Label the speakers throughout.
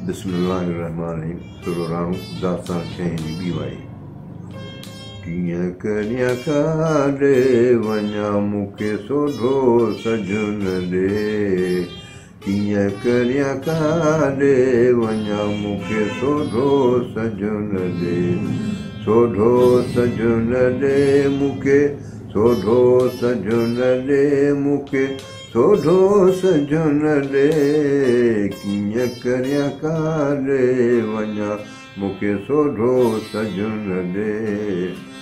Speaker 1: बिस्मिल्लाहिर्रहमानिर्रहीम। सुराणु दास्तान शहरी बीवाई कियां करियां काॾे वञा मूंखे सोढो सजन ॾे। कियां करियां काॾे वञा मूंखे सोढो सजन ॾे। सोढो सजन ॾे मूंखे, सोढो सजन ॾे मूंखे, सोढो सजन ॾे। कियां करियां काॾे वञा मूंखे सोढो सजन ॾे।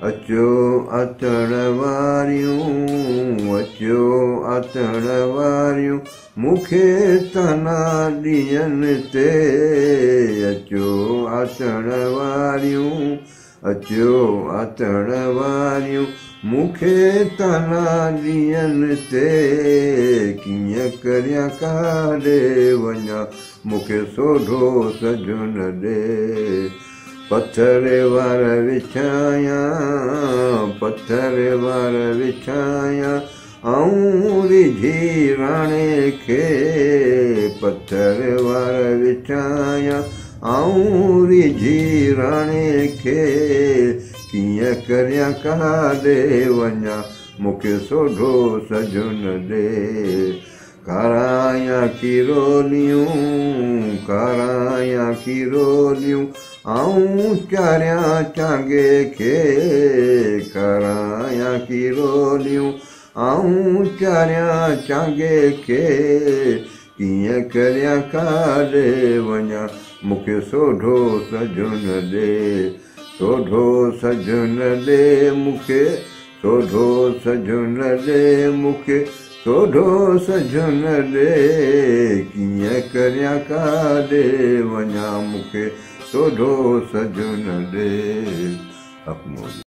Speaker 1: अचो अचण वारियूं, अचो अचण वारियूं मूंखे ताना ॾियनि ते। अचो अचण वारियूं, अचो अचण वारियूं मूंखे ताना ॾियनि ते। कियां करियां काॾे वञा मूंखे सोढो सजन ॾे। पथर वार विछायां, पथर वार विछायां ऐं रिझी राणे खे। पथर वार विछायां ऐं रिझी राणे खे। कियां करियां काॾे वञा मूंखे सोढो सजन ॾे। कारायां किरोलियूं, कारायां किरोलियूं ऐं चारियां चांगे खे। कारायां किरोलियूं ऐं चारियां चांगे खे। कियां करियां काॾे वञा मूंखे सोढो सजन ॾे। सोढो सजन ॾे मूंखे, सोढो सजन ॾे मूंखे, सोढो सजन ॾे। कियां करियां काॾे वञा मूंखे सोढो सजन ॾे।